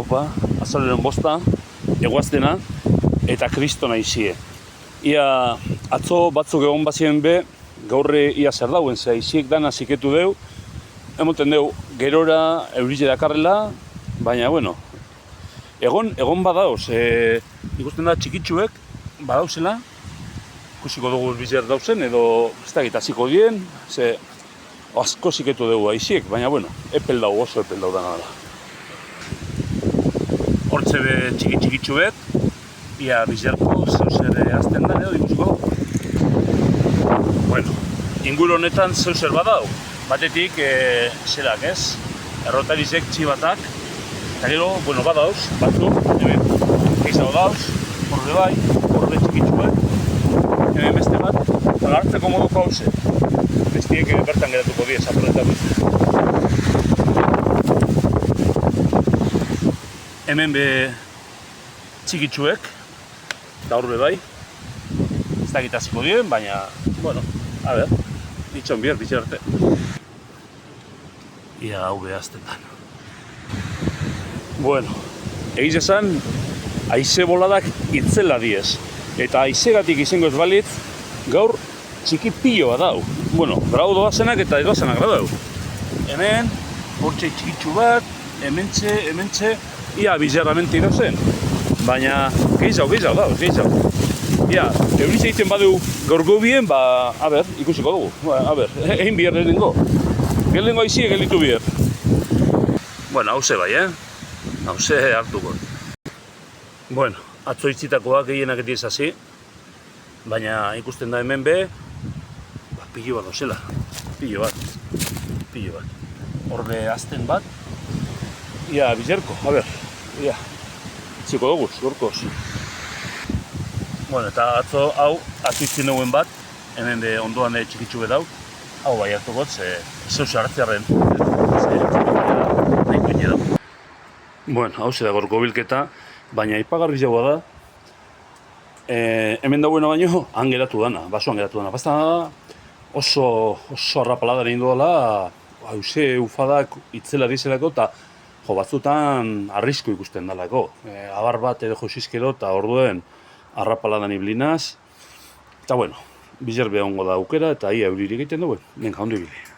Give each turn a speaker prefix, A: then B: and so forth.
A: Aupa, azaleren bosta, eguaztena eta kristona izie. Ia atzo batzuk egon bazien be, gaurre ia zer dauen, ze iziek dana ziketu deu, emoten deu gerora eurile dakarrela, baina, bueno, egon badauz, ikusten da txikitsuek badauzela, ikusiko dugu bizer dauzen, edo ez da gitaziko dien, ze asko ziketu dugu aiziek, baina, bueno, epel dau, oso epel dau dana da. Hortze be txikitsu bet, ia bizerko zeuzer azten da, edo ikusiko. Bueno, inguru honetan zeuzer badau. Batetik, zerak ez, errotarizek txibatak, eta gero, bueno, badauz, batzuk, hemen, gehiago dauz, horde bai, horde txikitsuek, hemen beste bat, eta hartzeko moduko hauze. Bestiek bertan geratuko die, zaporretak beste. Hemen be txikitsuek, eta horbe bai, ez da gitaziko dien, baina, bueno, a ber, ditxon bier, bitxe arte. Ia hau behaztetan. Bueno, egiz esan, haize boladak itzela diez. Eta haizegatik izango ez balitz, gaur txiki piloa dau. Bueno, grau doazenak eta edoazenak grau dau. Hemen, hortxe txikitsu bat, hementxe, ia bizarramente idozen. Baina, gehiago dauz, gehiago. Ia, euriz egiten badu gaurko bien, ba, a ber, ikusiko dugu. A ber, egin bier lehenengo. Gelengo aizie gelitu bier. Bueno, hauze bai, hauze hartuko. Bueno, atzo itzitakoak gehienak etiez hasi, baina ikusten da hemen be, ba, pilo bat dozela. Pilo bat. Horde azten bat, ia bizerko, a ber, ia, txiko dugu, gorkoz. Bueno, eta atzo hau, atzo itzin duen bat, hemen be ondoan txikitsu bedau, hau bai hartuko, zeus hartzearen, nahiko ine da. Bueno, hau da gorko bilketa, baina ipagarri jaua da, hemen dauena baino, han geratu dana, basoan geratu dana. Basta oso arrapaladaren indoala, hauze ufadak itzela dizelako, eta batzutan arrisku ikusten dalako. Abar bat edo josizkero, eta orduen arrapaladan iblinaz. Eta bueno, bizer behongo da aukera, eta ia euririk egiten dugu, nien jaundu ibili.